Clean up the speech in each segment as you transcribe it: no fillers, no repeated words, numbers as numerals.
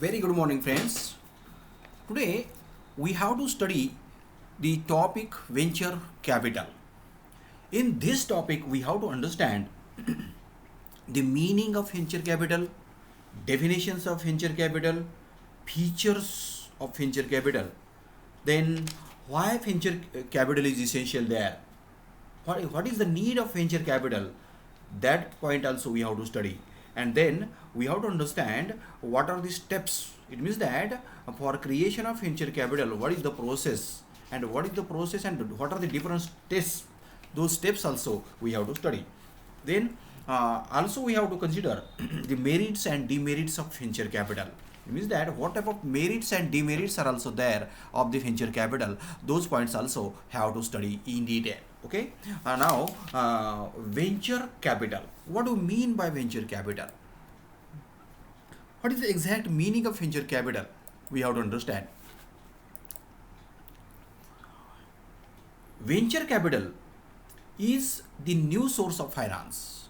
Very good morning, friends. Today we have to study the topic venture capital. In this topic, we have to understand the meaning of venture capital, definitions of venture capital, features of venture capital, then why venture capital is essential there, what is the need of venture capital, that point also we have to study, and then we have to understand what are the steps. It means that for creation of venture capital, what is the process, and what is the process and what are the different steps, those steps also we have to study. Then also we have to consider the merits and demerits of venture capital. It means that what type of merits and demerits are also there of the venture capital. Those points also have to study in detail. Okay. Now, venture capital. What do you mean by venture capital? What is the exact meaning of venture capital? We have to understand. Venture capital is the new source of finance.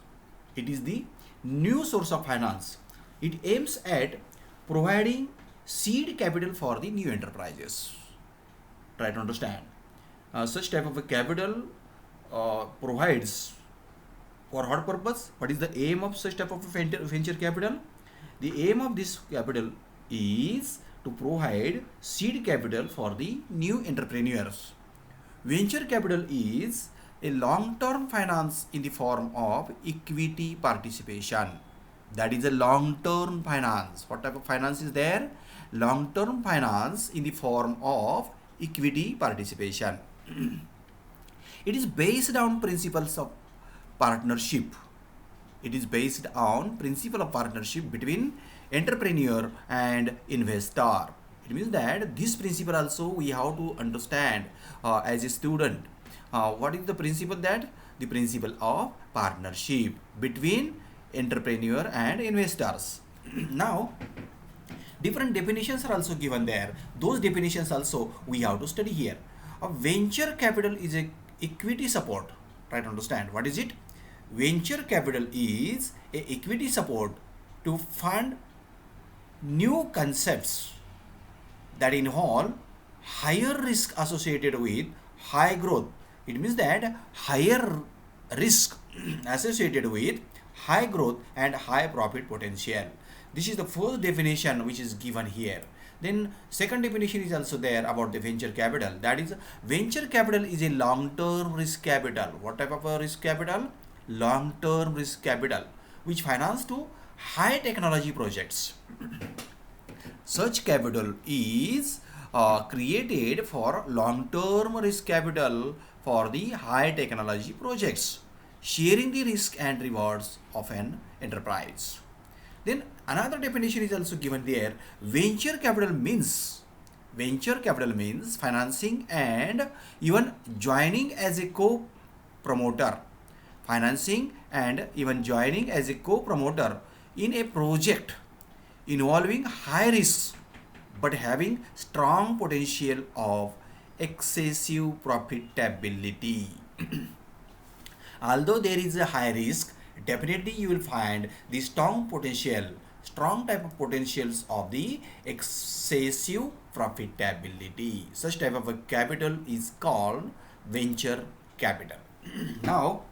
It is the new source of finance. It aims at providing seed capital for the new enterprises. Try to understand. Such type of a capital provides for what purpose? What is the aim of such type of venture capital? The aim of this capital is to provide seed capital for the new entrepreneurs. Venture capital is a long-term finance in the form of equity participation. That is a long-term finance. What type of finance is there? Long-term finance in the form of equity participation. It is based on principles of partnership. It is based on principle of partnership between entrepreneur and investor. It means that this principle also we have to understand as a student. What is the principle? That the principle of partnership between entrepreneur and investors. Now, different definitions are also given there. Those definitions also we have to study here. A venture capital is a equity support. Try to understand what is it. Venture capital is a equity support to fund new concepts that involve higher risk associated with high growth. It means that higher risk associated with high growth and high profit potential. This is the first definition which is given here. Then second definition is also there about the venture capital. That is, venture capital is a long-term risk capital. What type of a risk capital? Long-term risk capital, which finance to high technology projects. Such capital is created for long-term risk capital for the high technology projects, sharing the risk and rewards of an enterprise. Then another definition is also given there. Venture capital means financing and even joining as a co-promoter. Financing and even joining as a co-promoter in a project involving high risk but having strong potential of excessive profitability. Although there is a high risk, definitely you will find the strong type of potentials of the excessive profitability. Such type of a capital is called venture capital. Now,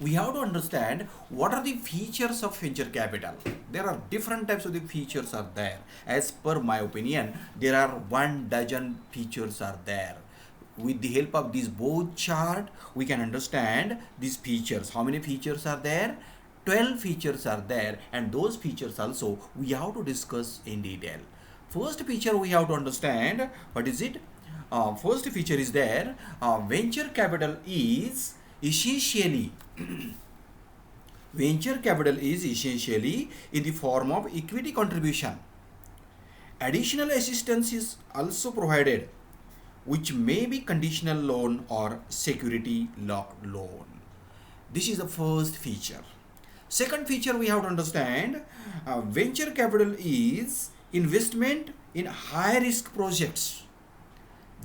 we have to understand what are the features of venture capital. There are different types of the features are there. As per my opinion, there are 1 dozen features are there. With the help of this both chart, we can understand these features. How many features are there? 12 features are there, and those features also we have to discuss in detail. First feature we have to understand, what is it? First feature is there. Venture capital is essentially venture capital is essentially in the form of equity contribution. Additional assistance is also provided, which may be conditional loan or security loan. This is the first feature. Second feature we have to understand, venture capital is investment in high risk projects.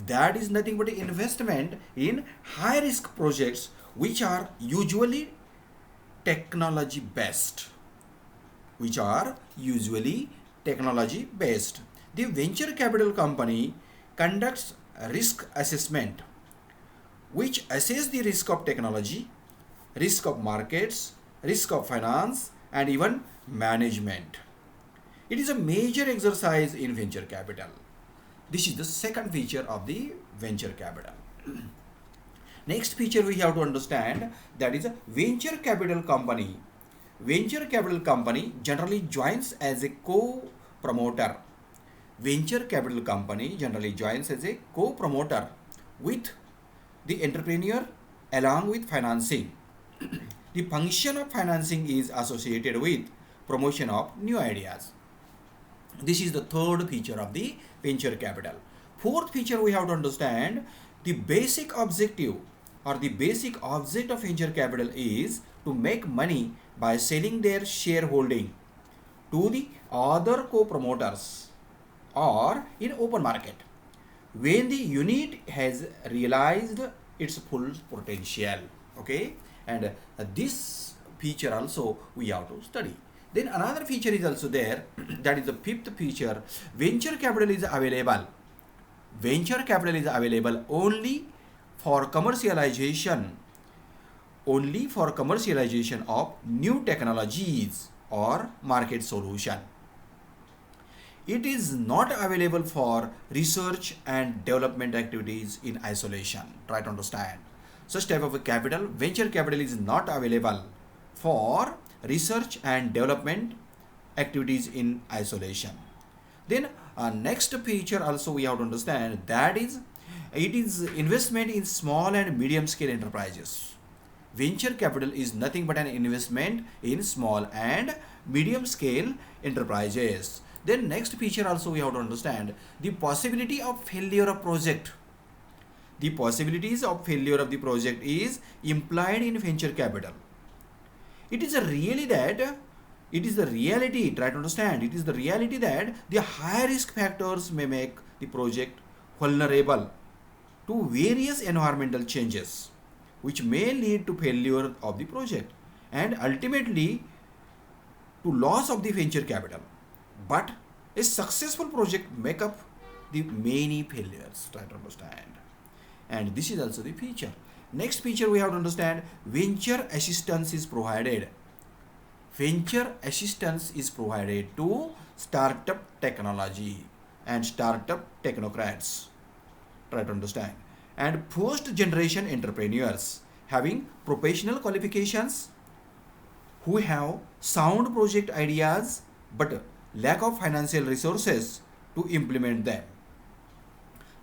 That is nothing but investment in high risk projects which are usually technology based, which are usually technology based. The venture capital company conducts risk assessment, which assess the risk of technology, risk of markets, risk of finance, and even management. It is a major exercise in venture capital. This is the second feature of the venture capital. Next feature we have to understand, that is a venture capital company. Venture capital company generally joins as a co-promoter. Venture capital company generally joins as a co-promoter with the entrepreneur along with financing. The function of financing is associated with promotion of new ideas. This is the third feature of the venture capital. Fourth feature we have to understand, the basic objective or the basic object of venture capital is to make money by selling their shareholding to the other co-promoters or in open market when the unit has realized its full potential. Okay, and this feature also we have to study. Then another feature is also there, that is the fifth feature. Venture capital is available. Venture capital is available only for commercialization, only for commercialization of new technologies or market solution. It is not available for research and development activities in isolation. Try to understand. Such type of a capital, venture capital, is not available for research and development activities in isolation. Then next feature also we have to understand, that is it is investment in small and medium scale enterprises. Venture capital is nothing but an investment in small and medium scale enterprises. Then next feature also we have to understand, the possibility of failure of project. The possibilities of failure of the project is implied in venture capital. It is a really that it is the reality, try to understand, it is the reality that the high risk factors may make the project vulnerable to various environmental changes, which may lead to failure of the project and ultimately to loss of the venture capital. But a successful project make up the many failures, try to understand. And this is also the feature. Next feature we have to understand, venture assistance is provided. Venture assistance is provided to startup technology and startup technocrats. Try to understand. And post generation entrepreneurs having professional qualifications, who have sound project ideas but lack of financial resources to implement them.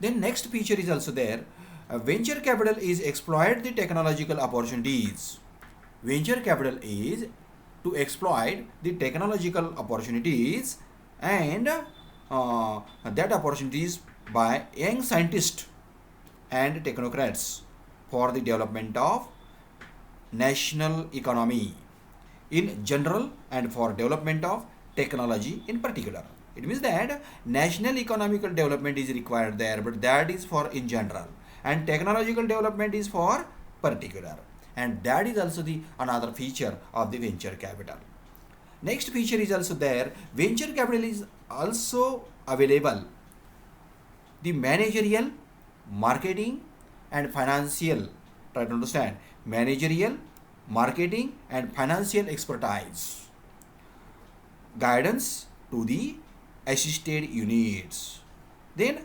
Then next feature is also there. Venture capital is exploit the technological opportunities. Venture capital is to exploit the technological opportunities and that opportunities by young scientists and technocrats for the development of national economy in general and for development of technology in particular. It means that national economical development is required there, but that is for in general, and technological development is for particular, and that is also the another feature of the venture capital. Next feature is also there, venture capital is also available the managerial, marketing and financial, try to understand, managerial, marketing and financial expertise, guidance to the assisted units. Then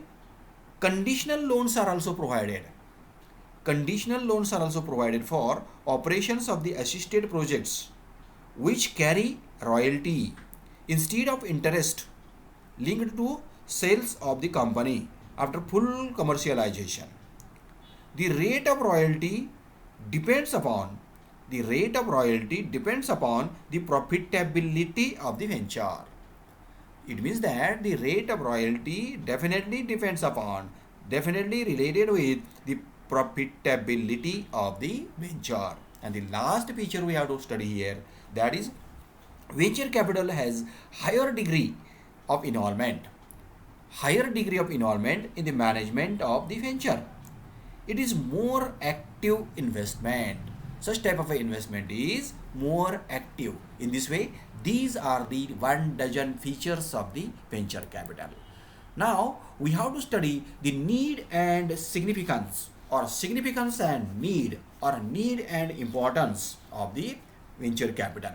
conditional loans are also provided. Conditional loans are also provided for operations of the assisted projects which carry royalty instead of interest linked to sales of the company after full commercialization. The rate of royalty depends upon the profitability of the venture. It means that the rate of royalty definitely related with the profitability of the venture. And the last feature we have to study here, that is venture capital has higher degree of involvement in the management of the venture. It is more active investment. such type of a investment is more active. In this way, these are the 12 features of the venture capital. Now we have to study the need and significance, or significance and need, or need and importance of the venture capital.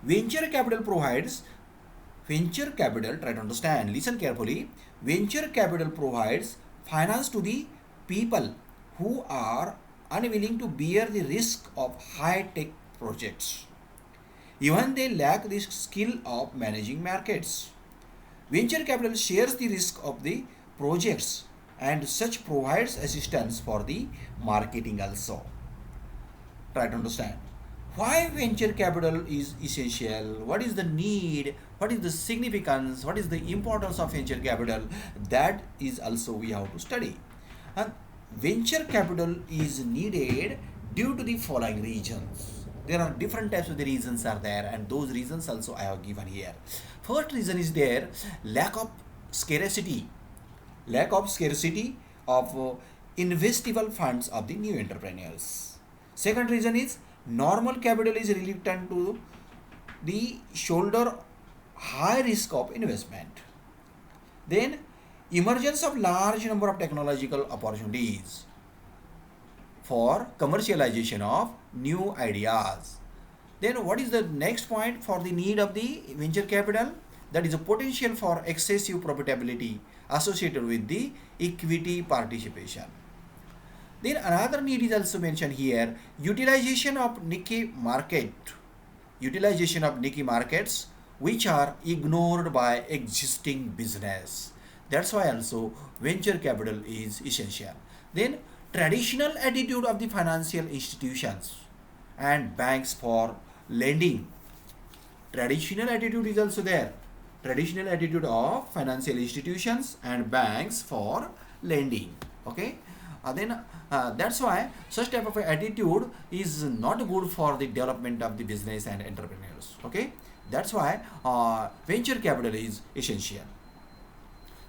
Venture capital provides, venture capital, try to understand, listen carefully. Venture capital provides finance to the people who are unwilling to bear the risk of high tech projects. Even they lack the skill of managing markets. Venture capital shares the risk of the projects and such provides assistance for the marketing also. Try to understand why venture capital is essential, what is the need, what is the significance, what is the importance of venture capital. That is also we have to study. And venture capital is needed due to the following reasons. There are different types of the reasons are there, and those reasons also I have given here. First reason is there, lack of scarcity, lack of scarcity of investable funds of the new entrepreneurs. Second reason is normal capital is reluctant to the shoulder high risk of investment. Then emergence of large number of technological opportunities for commercialization of new ideas. Then what is the next point for the need of the venture capital? That is a potential for excessive profitability associated with the equity participation. Then another need is also mentioned here, utilization of niche market, utilization of niche markets which are ignored by existing business. That's why also venture capital is essential. Then traditional attitude of the financial institutions and banks for lending. Traditional attitude is also there. Traditional attitude of financial institutions and banks for lending. Okay. That's why such type of attitude is not good for the development of the business and entrepreneurs. Okay. That's why venture capital is essential.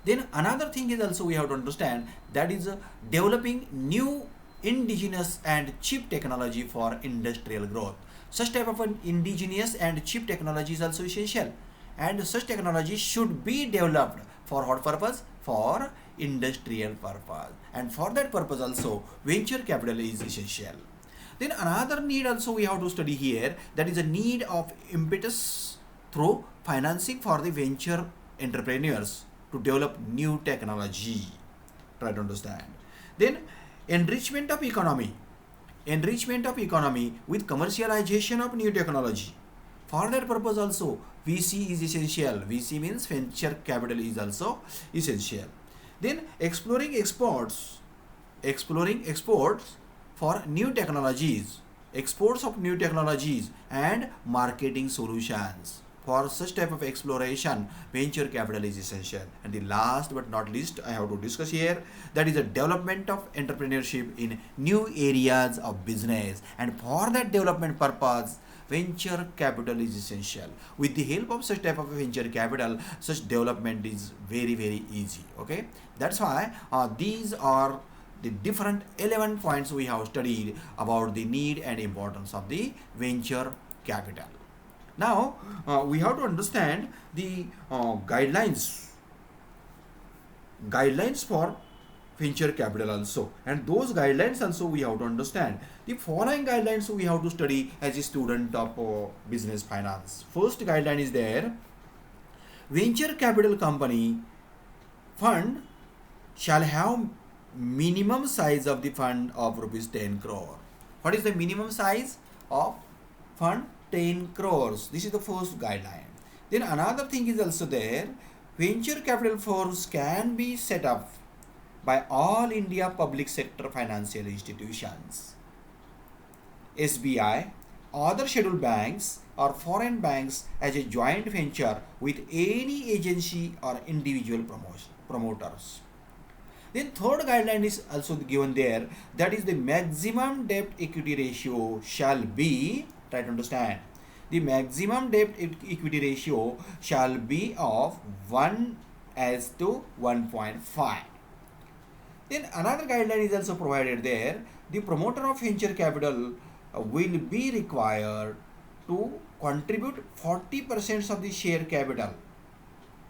Then another thing is also we have to understand, that is developing new indigenous and cheap technology for industrial growth. Such type of an indigenous and cheap technology is also essential, and such technology should be developed for what purpose? For industrial purpose, and for that purpose also venture capital is essential. Then another need also we have to study here, that is a need of impetus through financing for the venture entrepreneurs to develop new technology. Try to understand. Then enrichment of economy, enrichment of economy with commercialization of new technology. For that purpose also VC is essential. VC means venture capital is also essential. Then exploring exports for new technologies, exports of new technologies and marketing solutions. For such type of exploration, venture capital is essential. And the last but not least I have to discuss here, that is the development of entrepreneurship in new areas of business, and for that development purpose venture capital is essential. With the help of such type of venture capital, such development is very easy. Okay, that's why these are the different 11 points we have studied about the need and importance of the venture capital. Now we have to understand the guidelines for venture capital also, and those guidelines also we have to understand. The following guidelines we have to study as a student of business finance. First guideline is there, venture capital company fund shall have minimum size of the fund of rupees 10 crore. What is the minimum size of fund? 10 crores. This is the first guideline. Then another thing is also there, venture capital firms can be set up by all India public sector financial institutions, SBI, other scheduled banks or foreign banks as a joint venture with any agency or individual promoters. Then third guideline is also given there, that is the maximum debt equity ratio shall be, try to understand, the maximum debt equity ratio shall be of 1:1.5. Then another guideline is also provided there. The promoter of venture capital will be required to contribute 40% of the share capital.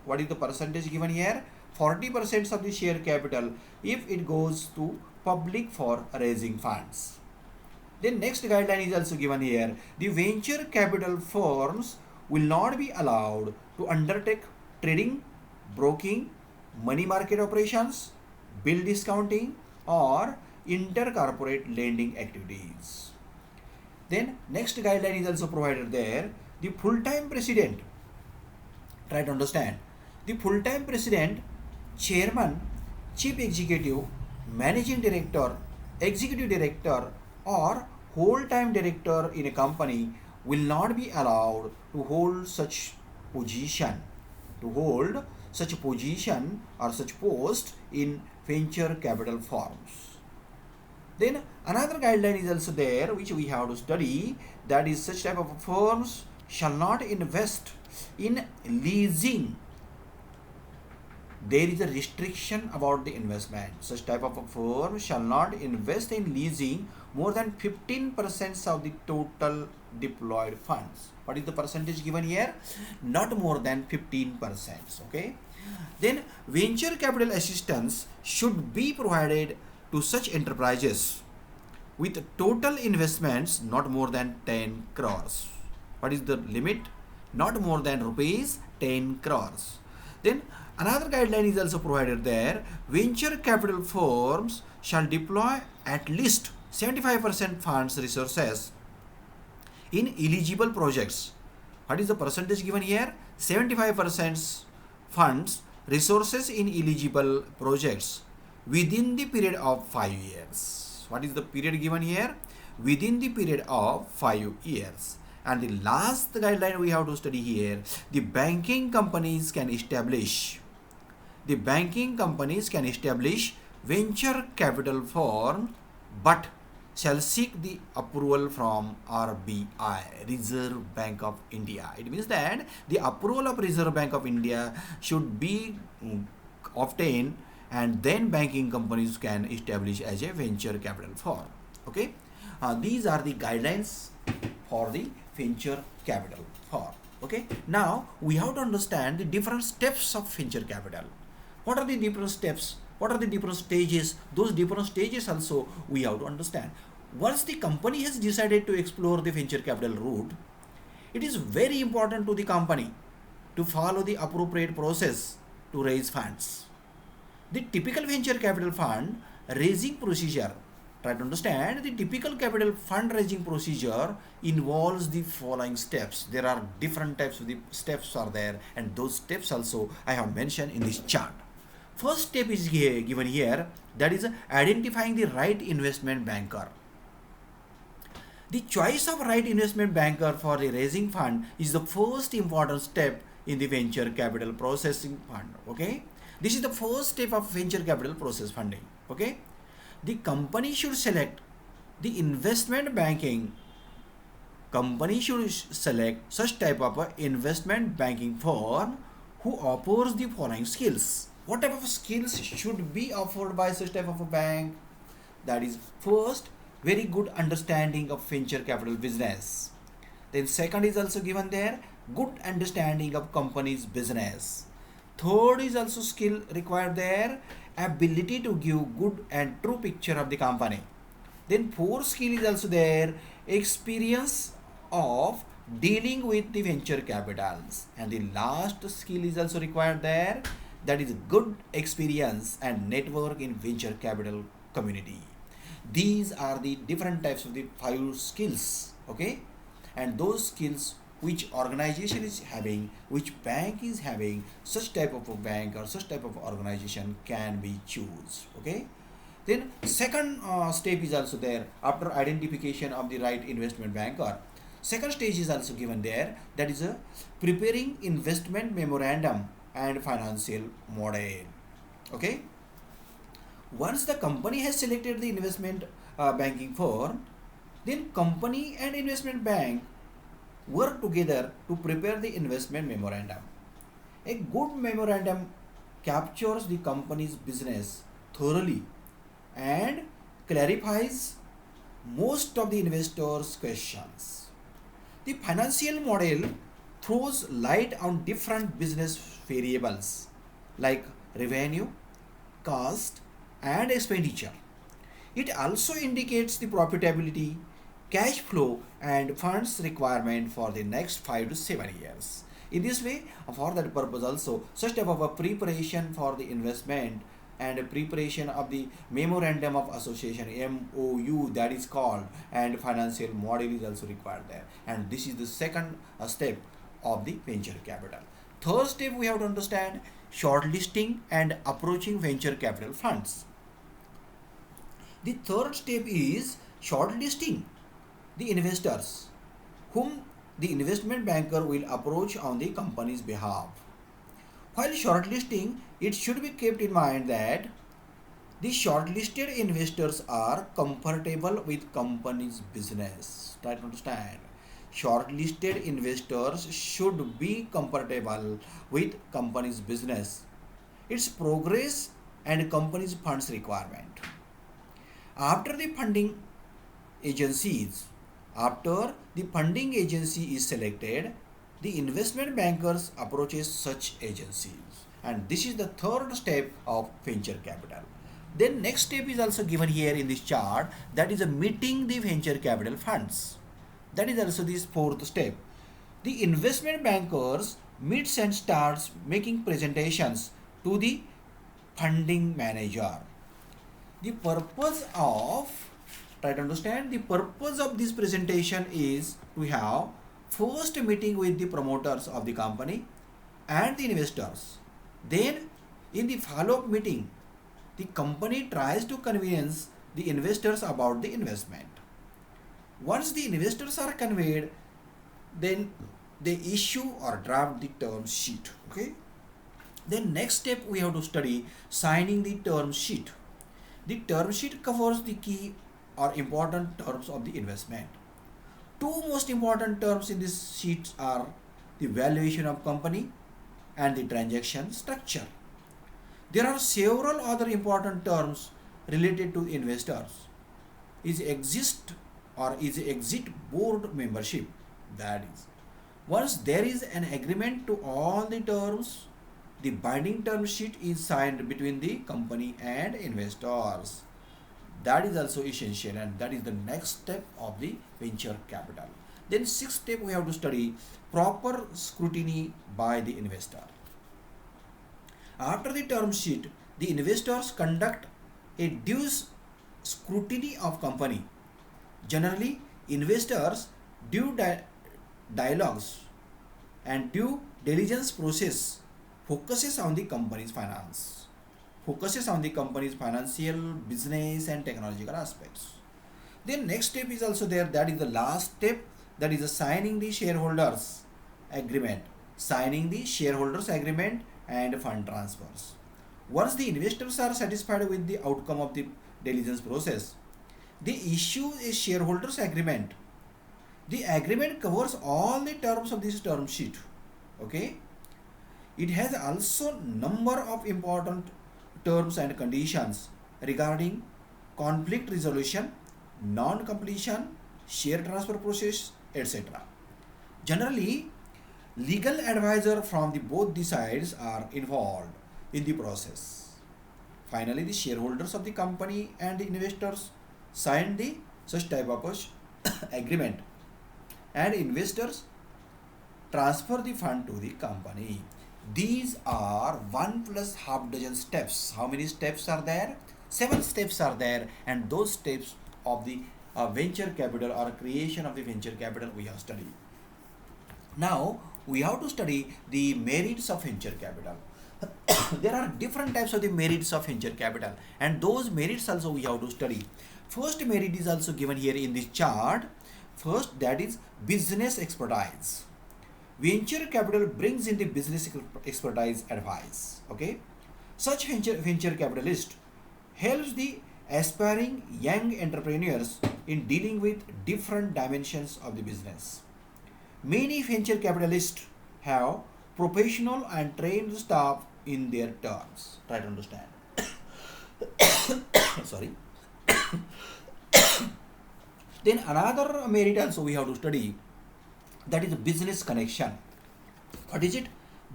What is the percentage given here? 40% of the share capital if it goes to public for raising funds. Then next guideline is also given here. The venture capital firms will not be allowed to undertake trading, broking, money market operations, bill discounting, or intercorporate lending activities. Then next guideline is also provided there. The full-time president, try to understand, the full-time president, chairman, chief executive, managing director, executive director, or whole-time director in a company will not be allowed to hold such position, to hold such position or such post in venture capital firms. Then another guideline is also there which we have to study, that is such type of firms shall not invest in leasing. There is a restriction about the investment. Such type of a firm shall not invest in leasing more than 15% of the total deployed funds. What is the percentage given here? Not more than 15%. Okay. Then venture capital assistance should be provided to such enterprises with total investments not more than 10 crores. What is the limit? Not more than rupees 10 crores. Then another guideline is also provided there. Venture capital firms shall deploy at least 75% funds resources in eligible projects. What is the percentage given here? 75% funds resources in eligible projects within the period of 5 years. What is the period given here? Within the period of 5 years. And the last guideline we have to study here, the banking companies can establish venture capital firm but shall seek the approval from RBI, Reserve Bank of India. It means that the approval of Reserve Bank of India should be obtained, and then banking companies can establish as a venture capital firm. Okay, these are the guidelines for the venture capital firm. Okay, now we have to understand the different steps of venture capital. What are the different steps? What are the different stages? Those different stages also we have to understand. Once the company has decided to explore the venture capital route, it is very important to the company to follow the appropriate process to raise funds. The typical venture capital fund raising procedure, try to understand, the typical capital fundraising procedure involves the following steps. There are different types of the steps are there, and those steps also I have mentioned in this chart. First step is given here, that is identifying the right investment banker. The choice of right investment banker for the raising fund is the first important step in the venture capital processing fund. Okay, this is the first step of venture capital process funding. Okay, the company should select the investment banking. Company should select such type of a investment banking firm who offers the following skills. What type of skills should be offered by such type of a bank? That is, first, very good understanding of venture capital business. Then second is also given there, good understanding of company's business. Third is also skill required there, ability to give good and true picture of the company. Then fourth skill is also there, experience of dealing with the venture capitals. And the last skill is also required there, that is good experience and network in venture capital community. These are the different types of the 5 skills. Okay, and those skills which organization is having, which bank is having, such type of a bank or such type of organization can be choose. Okay, then second step is also there. After identification of the right investment banker, second stage is also given there, that is a preparing investment memorandum and financial model. Okay, once the company has selected the investment banking firm, then company and investment bank work together to prepare the investment memorandum. A good memorandum captures the company's business thoroughly and clarifies most of the investors' questions. The financial model throws light on different business variables like revenue, cost, and expenditure. It also indicates the profitability, cash flow, and funds requirement for the next 5 to 7 years. In this way, for that purpose also, such type of a preparation for the investment and a preparation of the memorandum of association MOU, that is called, and financial model is also required there. And this is the second step of the venture capital. Third step, we have to understand shortlisting and approaching venture capital funds. The third step is shortlisting the investors whom the investment banker will approach on the company's behalf. While shortlisting, it should be kept in mind that the shortlisted investors are comfortable with company's business. Try to understand. Shortlisted investors should be comfortable with company's business, its progress, and company's funds requirement. After the funding agencies, after the funding agency is selected, the investment bankers approaches such agencies, and this is the third step of venture capital. Then next step is also given here in this chart, that is a meeting the venture capital funds. That is also this fourth step. The investment bankers meets and starts making presentations to the funding manager. The purpose of, try to understand, the purpose of this presentation is to have first meeting with the promoters of the company and the investors. Then in the follow-up meeting, the company tries to convince the investors about the investment. Once the investors are conveyed, then they issue or draft the term sheet. Okay. Then next step, we have to study signing the term sheet. The term sheet covers the key or important terms of the investment. Two most important terms in this sheet are the valuation of company and the transaction structure. There are several other important terms related to investors. Is exist or is exit board membership. That is, once there is an agreement to all the terms, the binding term sheet is signed between the company and investors. That is also essential, and that is the next step of the venture capital. Then sixth step, we have to study proper scrutiny by the investor. After the term sheet, the investors conduct a due scrutiny of company. Generally, investors due dialogues and due diligence process focuses on the company's finance, focuses on the company's financial, business, and technological aspects. Then next step is also there, that is the last step, that is the signing the shareholders agreement, signing the shareholders agreement and fund transfers. Once the investors are satisfied with the outcome of the diligence process, they issue a shareholders agreement. The agreement covers all the terms of this term sheet. Okay. It has also number of important terms and conditions regarding conflict resolution, non-completion, share transfer process, etc. Generally, legal advisor from the both the sides are involved in the process. Finally, the shareholders of the company and the investors sign the such type of agreement, and investors transfer the fund to the company. These are one plus half dozen steps. How many steps are there? 7 steps are there, and those steps of the venture capital or creation of the venture capital we have studied. Now we have to study the merits of venture capital. There are different types of the merits of venture capital, and those merits also we have to study. First merit is also given here in this chart. First, that is business expertise. Venture capital brings in the business expertise advice. Okay, such venture capitalist helps the aspiring young entrepreneurs in dealing with different dimensions of the business. Many venture capitalists have professional and trained staff in their terms. Try to understand. Sorry. Then another merit also we have to study, that is business connection. What is it?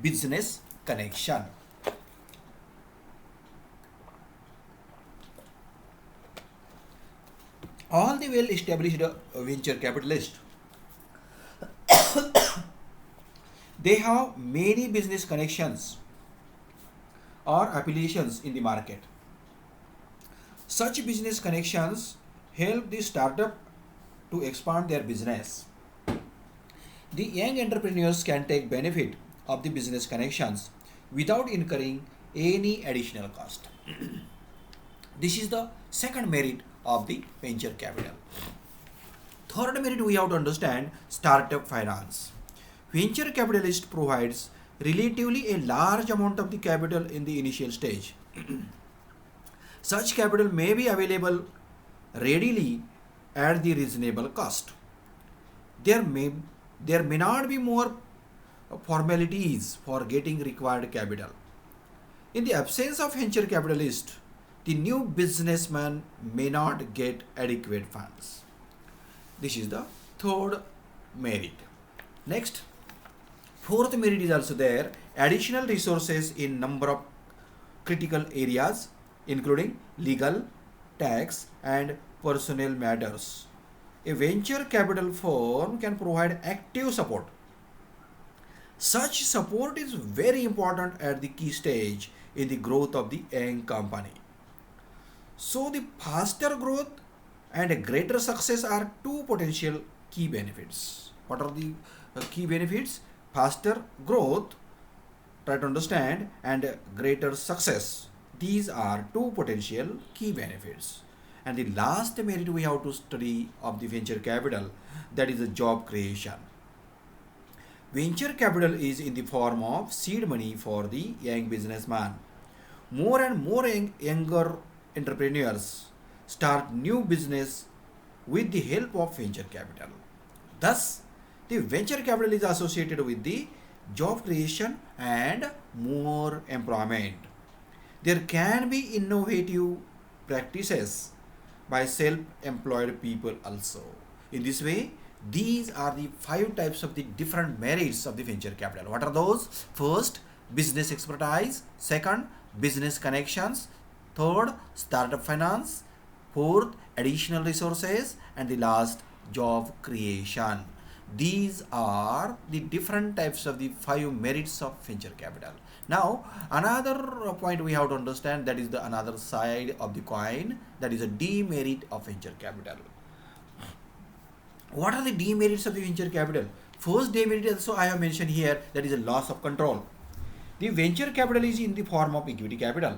Business connection. All the well established venture capitalists, they have many business connections or affiliations in the market. Such business connections help the startup to expand their business. The young entrepreneurs can take benefit of the business connections without incurring any additional cost. This is the second merit of the venture capital. Third merit we have to understand, startup finance. Venture capitalist provides relatively a large amount of the capital in the initial stage. Such capital may be available readily at the reasonable cost. There may there may not be more formalities for getting required capital. In the absence of venture capitalist, the new businessman may not get adequate funds. This is the third merit. Next, fourth merit is also there, additional resources in number of critical areas including legal, tax and personnel matters. A venture capital firm can provide active support. Such support is very important at the key stage in the growth of the young company. So the faster growth and a greater success are two potential key benefits. What are the key benefits? Faster growth, try to understand, and greater success. These are two potential key benefits. And the last merit we have to study of the venture capital, that is the job creation. Venture capital is in the form of seed money for the young businessman. More and more younger entrepreneurs start new business with the help of venture capital. Thus, the venture capital is associated with the job creation and more employment. There can be innovative practices by self-employed people also. In this way, these are the five types of the different merits of the venture capital. What are those? First, business expertise. Second, business connections. Third, startup finance. Fourth, additional resources. And the last, job creation. These are the different types of the five merits of venture capital. Now, another point we have to understand, that is the another side of the coin, that is a demerit of venture capital. What are the demerits of the venture capital? First demerit also I have mentioned here, that is a loss of control. The venture capital is in the form of equity capital.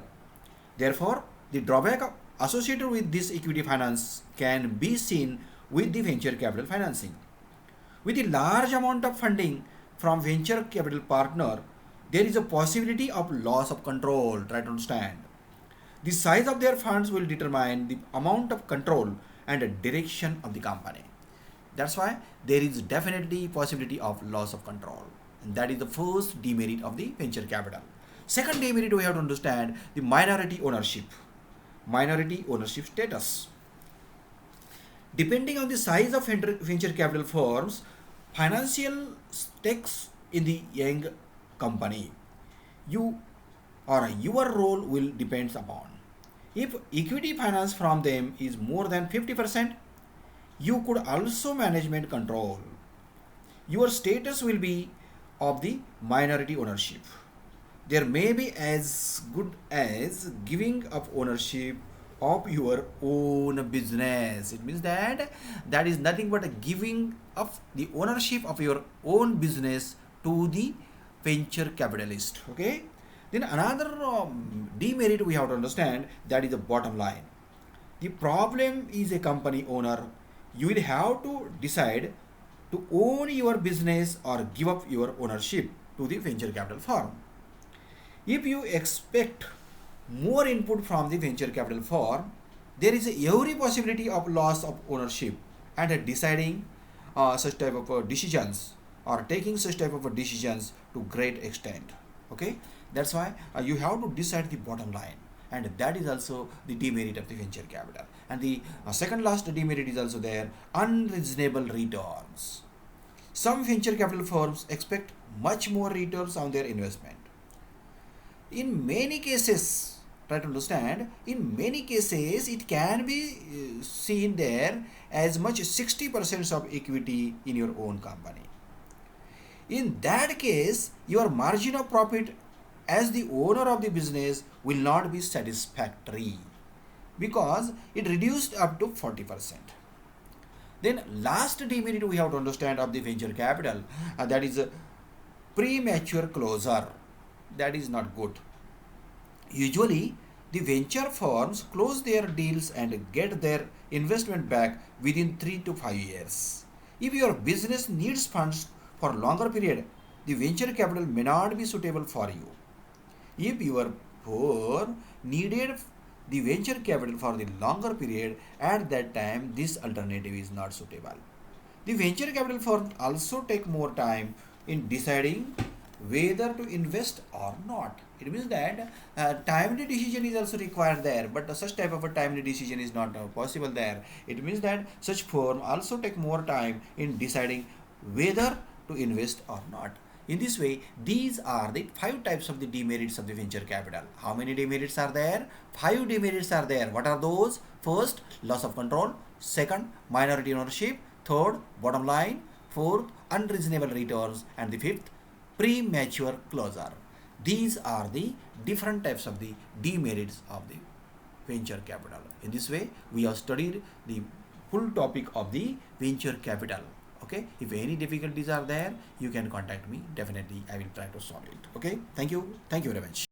Therefore, the drawback associated with this equity finance can be seen with the venture capital financing. With a large amount of funding from venture capital partner, there is a possibility of loss of control. Try to understand. The size of their funds will determine the amount of control and the direction of the company. That's why there is definitely possibility of loss of control. And that is the first demerit of the venture capital. Second demerit we have to understand, the minority ownership. Minority ownership status. Depending on the size of venture capital firms, financial stakes in the young company, you or your role will depends upon. If equity finance from them is more than 50%, you could also management control. Your status will be of the minority ownership. There may be as good as giving up ownership of your own business. It means that that is nothing but a giving up the ownership of your own business to the venture capitalist. Okay. Then another demerit we have to understand, that is the bottom line. The problem is a company owner. You will have to decide to own your business or give up your ownership to the venture capital firm. If you expect more input from the venture capital firm, there is every possibility of loss of ownership and deciding such type of decisions or taking such type of decisions to great extent. Okay, that's why you have to decide the bottom line. and that is also the demerit of the venture capital. And the second last demerit is also there, unreasonable returns. Some venture capital firms expect much more returns on their investment. In many cases, try to understand, in many cases it can be seen there as much as 60% of equity in your own company. In that case, your margin of profit as the owner of the business will not be satisfactory because it reduced up to 40%. Then last demerit we have to understand of the venture capital, that is premature closure. That is not good. Usually, the venture firms close their deals and get their investment back within 3 to 5 years. If your business needs funds for longer period, the venture capital may not be suitable for you. If your firm needed the venture capital for the longer period, at that time this alternative is not suitable. The venture capital firm also take more time in deciding whether to invest or not. It means that timely decision is also required there, but such type of a timely decision is not possible there. It means that such firm also take more time in deciding whether to invest or not. In this way, these are the 5 types of the demerits of the venture capital. How many demerits are there? 5 demerits are there. What are those? First, loss of control. Second, minority ownership. Third, bottom line. Fourth, unreasonable returns. And the fifth, premature closure. These are the different types of the demerits of the venture capital. In this way, we have studied the full topic of the venture capital. Okay, if any difficulties are there, you can contact me. Definitely I will try to solve it. Okay, thank you very much.